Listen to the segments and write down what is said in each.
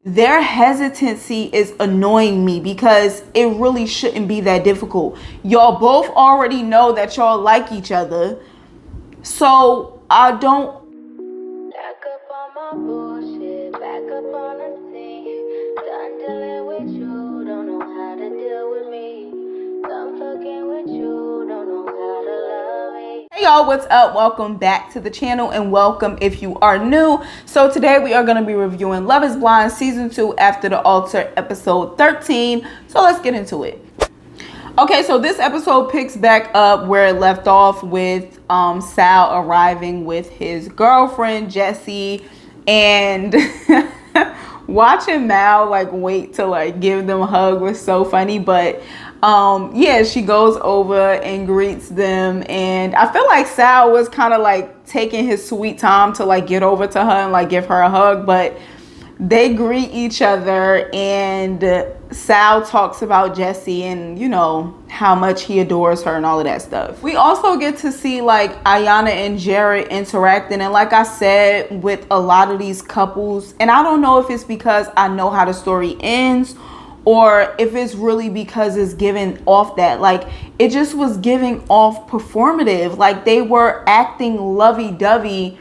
Their hesitancy is annoying me because it really shouldn't be that difficult. Y'all both already know that y'all like each other. So I don't. Back up on my bullshit, back up on the scene. Done dealing with you, don't know how to deal with me. Done fucking with you, don't know how to love me. Hey y'all, what's up? Welcome back to the channel and welcome if you are new. So today we are going to be reviewing Love is Blind season 2 After the Altar episode 13. So let's get into it. Okay, so this episode picks back up where it left off with Sal arriving with his girlfriend Jessie, and watching Mal like wait to like give them a hug was so funny. But yeah, she goes over and greets them, and I feel like Sal was kind of like taking his sweet time to like get over to her and like give her a hug, but they greet each other, and Sal talks about Jessie and, you know, how much he adores her and all of that stuff. We also get to see like Ayanna and Jared interacting, and like I said with a lot of these couples, and I don't know if it's because I know how the story ends or if it's really because it's giving off that, like, it just was giving off performative, like they were acting lovey-dovey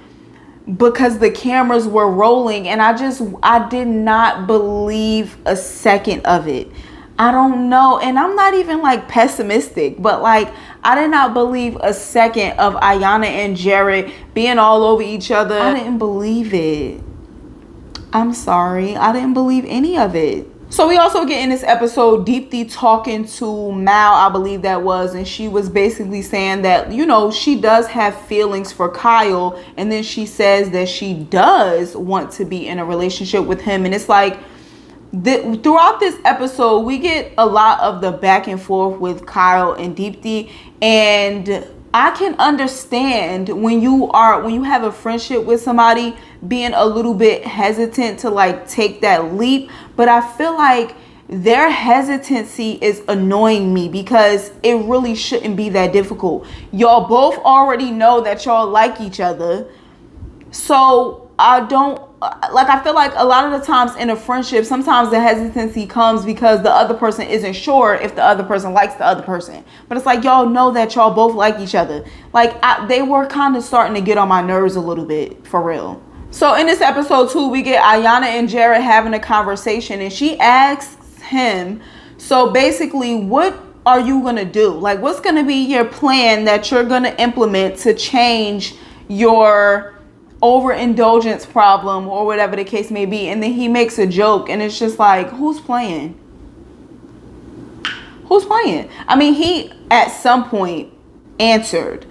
because the cameras were rolling, and I did not believe a second of it. I don't know, and I'm not even like pessimistic, but like I did not believe a second of Ayanna and Jared being all over each other. I didn't believe it. I'm sorry, I didn't believe any of it. So we also get in this episode Deepti talking to Mal, I believe that was, and she was basically saying that, you know, she does have feelings for Kyle, and then she says that she does want to be in a relationship with him. And it's like throughout this episode we get a lot of the back and forth with Kyle and Deepti, and I can understand when you have a friendship with somebody being a little bit hesitant to like take that leap, but I feel like their hesitancy is annoying me because it really shouldn't be that difficult. Y'all both already know that y'all like each other. So I feel like a lot of the times in a friendship, sometimes the hesitancy comes because the other person isn't sure if the other person likes the other person. But it's like, y'all know that y'all both like each other. Like they were kind of starting to get on my nerves a little bit, for real. So in this episode too, we get Ayanna and Jared having a conversation, and she asks him, so basically, what are you gonna do? Like, what's gonna be your plan that you're gonna implement to change your overindulgence problem or whatever the case may be? And then he makes a joke, and it's just like, who's playing? Who's playing? I mean, he at some point answered,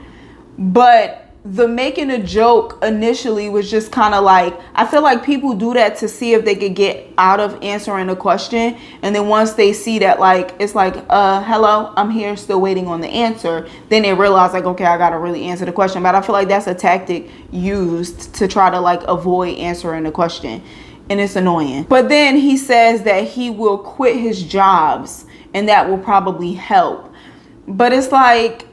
but the making a joke initially was just kind of like, I feel like people do that to see if they could get out of answering a question, and then once they see that like it's like hello, I'm here still waiting on the answer, then they realize like, okay, I gotta really answer the question. But I feel like that's a tactic used to try to like avoid answering the question, and it's annoying. But then he says that he will quit his jobs and that will probably help, but it's like,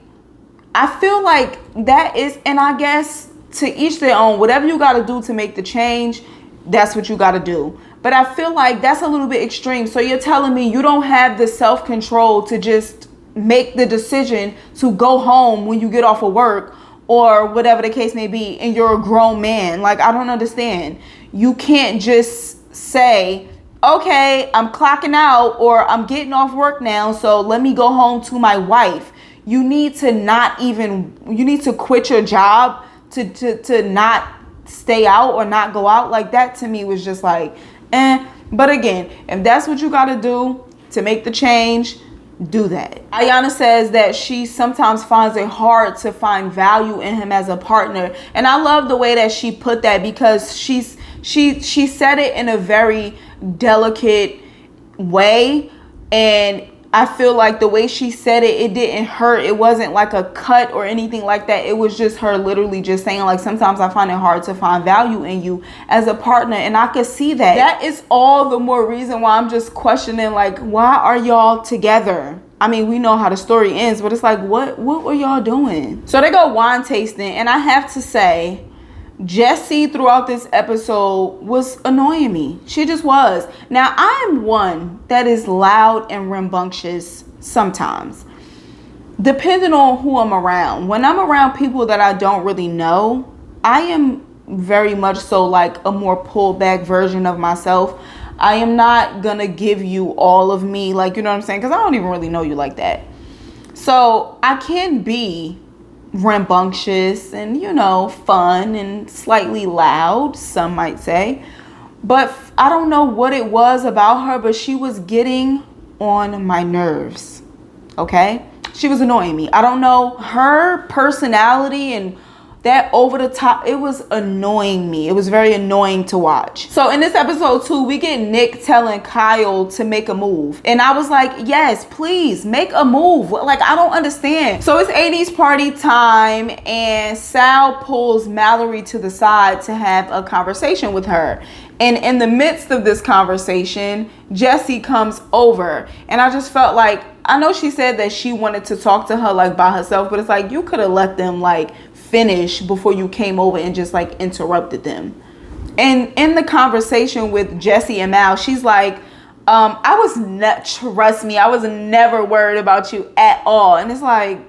I feel like that is, and I guess to each their own, whatever you got to do to make the change, that's what you got to do. But I feel like that's a little bit extreme. So you're telling me you don't have the self-control to just make the decision to go home when you get off of work or whatever the case may be, and you're a grown man. Like, I don't understand. You can't just say, okay, I'm clocking out or I'm getting off work now, so let me go home to my wife. You need to you need to quit your job to not stay out or not go out. Like, that to me was just like, But again, if that's what you got to do to make the change, do that. Ayanna says that she sometimes finds it hard to find value in him as a partner. And I love the way that she put that, because she said it in a very delicate way, and I feel like the way she said it, it didn't hurt. It wasn't like a cut or anything like that. It was just her literally just saying, like, sometimes I find it hard to find value in you as a partner. And I could see that. That is all the more reason why I'm just questioning, like, why are y'all together? I mean, we know how the story ends, but it's like, what were y'all doing? So they go wine tasting, and I have to say, Jessie throughout this episode was annoying me. She just was. Now, I am one that is loud and rambunctious sometimes, depending on who I'm around. When I'm around people that I don't really know, I am very much so like a more pulled back version of myself. I am not gonna give you all of me, like, you know what I'm saying? Because I don't even really know you like that. So I can be rambunctious and, you know, fun and slightly loud, some might say. But I don't know what it was about her, but she was getting on my nerves. Okay? She was annoying me. I don't know, her personality and that over the top, it was annoying me. It was very annoying to watch. So in this episode 2, we get Nick telling Kyle to make a move. And I was like, yes, please make a move. Like, I don't understand. So it's 80s party time and Sal pulls Mallory to the side to have a conversation with her. And in the midst of this conversation, Jessie comes over. And I just felt like, I know she said that she wanted to talk to her like by herself, but it's like you could have let them like finish before you came over and just like interrupted them. And in the conversation with Jessie and Mal, she's like, trust me, I was never worried about you at all. And it's like,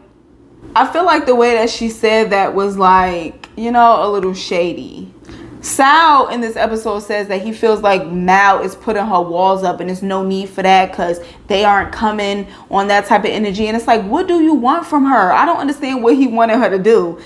I feel like the way that she said that was like, you know, a little shady. Sal in this episode says that he feels like Mal is putting her walls up and there's no need for that because they aren't coming on that type of energy. And it's like, what do you want from her? I don't understand what he wanted her to do.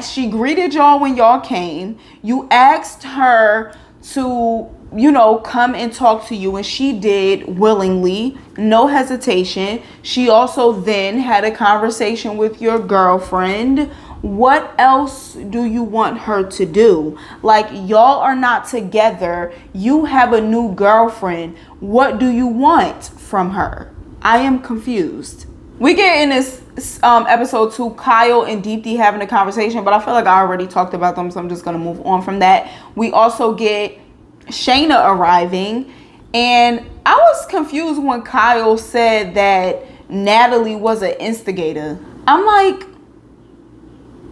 She greeted y'all when y'all came. You asked her to, you know, come and talk to you, and she did willingly, no hesitation. She also then had a conversation with your girlfriend. What else do you want her to do? Like, y'all are not together. You have a new girlfriend. What do you want from her? I am confused. We get in this episode 2, Kyle and Deepti having a conversation, but I feel like I already talked about them, so I'm just going to move on from that. We also get Shayna arriving, and I was confused when Kyle said that Natalie was an instigator. I'm like,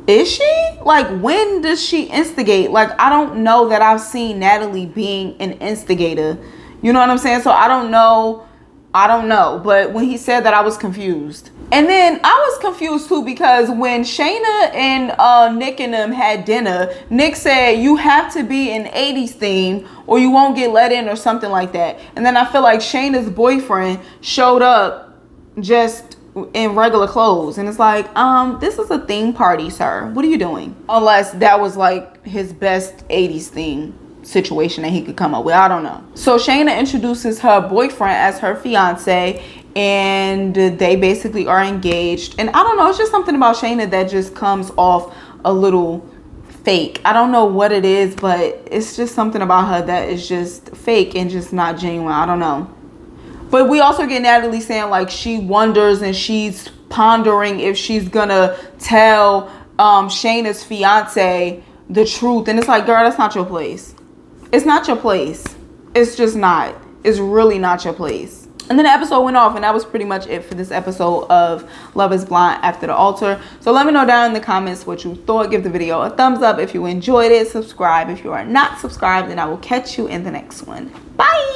is she? Like, when does she instigate? Like, I don't know that I've seen Natalie being an instigator. You know what I'm saying? So I don't know. But when he said that, I was confused. And then I was confused too, because when Shayna and Nick and them had dinner, Nick said you have to be in 80s theme or you won't get let in or something like that. And then I feel like Shayna's boyfriend showed up just in regular clothes, and it's like, this is a theme party, sir. What are you doing? Unless that was like his best 80s theme situation that he could come up with. I don't know. So Shayna introduces her boyfriend as her fiance, and they basically are engaged. And I don't know, it's just something about Shayna that just comes off a little fake. I don't know what it is, but it's just something about her that is just fake and just not genuine. I don't know. But we also get Natalie saying like she wonders and she's pondering if she's gonna tell Shayna's fiance the truth. And it's like, girl, that's not your place. It's not your place. It's just not. It's really not your place. And then the episode went off, and that was pretty much it for this episode of Love is Blind After the Altar. So let me know down in the comments what you thought. Give the video a thumbs up if you enjoyed it. Subscribe if you are not subscribed, and I will catch you in the next one. Bye.